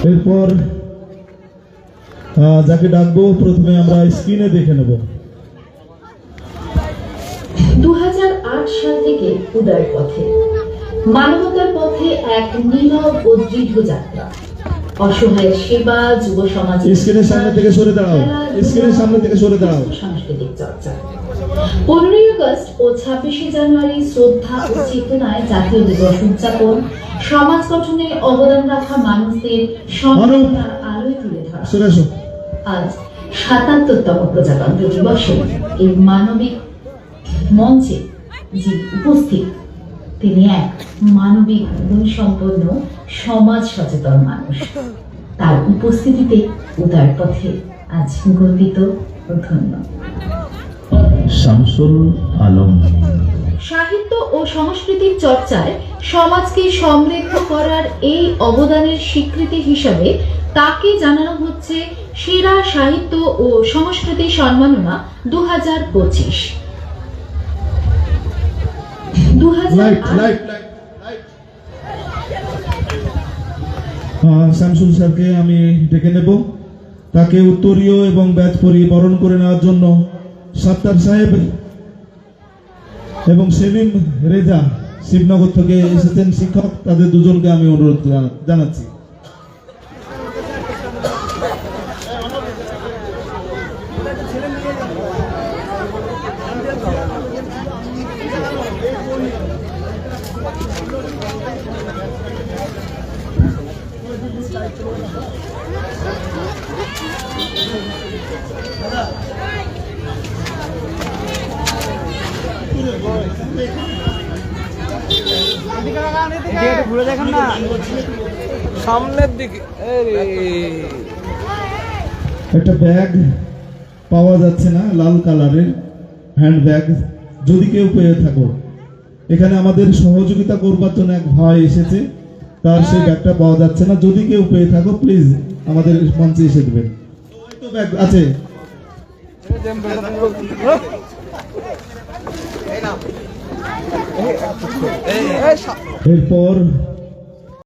এরপর যাকে ডাকবো প্রথমে আমরা স্ক্রিনে দেখে নেব। 2008 সাল থেকে উদয়ের পথে, মানবতার পথে এক নীরব ও দৃঢ় যাত্রা। অসহায় সেবা, যুব সমাজ, স্ক্রিনের সামনে থেকে সরে দাঁড়াও, স্ক্রিনের সামনে থেকে সরে দাঁড়াও। সাংস্কৃতিক চর্চা। 15ই আগস্ট ও 26শে জানুয়ারি শ্রদ্ধা ও চেতনায় জাতীয় দিবস উদযাপন, সমাজ গঠনে অবদান রাখা মানুষদের সম্মাননার আলোয় তুলে ধরা। আজ 77তম প্রজাতন্ত্র দিবসে এই মানবিক মঞ্চে যে উপস্থিত, তিনি এক মানবিক গুণসম্পন্ন সমাজ সচেতন মানুষ। তার উপস্থিতিতে উদয়ের পথে আজ গর্বিত ও ধন্য। শামসুল আলম। সাহিত্য ও সংস্কৃতির চর্চায় সমাজকে সমৃদ্ধ করার এই অবদানের স্বীকৃতি হিসাবে তাকে জানানো হচ্ছে সেরা সাহিত্য ও সংস্কৃতি সম্মাননা 2025। শামসুল স্যারকে আমি ডেকে নেব। তাকে উত্তরীয় এবং ব্যাচ পরিয়ে বরণ করে নেওয়ার জন্য সাত্তার সাহেব এবং সেলিম রেজা শিবনগর থেকে এসেছেন শিক্ষক, তাদের দুজনকে আমি অনুরোধ জানাচ্ছি। ঘুরে দেখেন না সামনের দিকে। একটা ব্যাগ পাওয়া যাচ্ছে না, লাল কালারের হ্যান্ড ব্যাগ, যদি কেউ পেয়ে থাকো। এখানে আমাদের সহযোগিতা করবার জন্য এক ভাই এসেছে, তার সেই ব্যাগটা পাওয়া যাচ্ছে না। যদি কেউ পেয়ে থাকো প্লিজ আমাদের মঞ্চে এসে দেবেন। ব্যাগ আছে। এরপর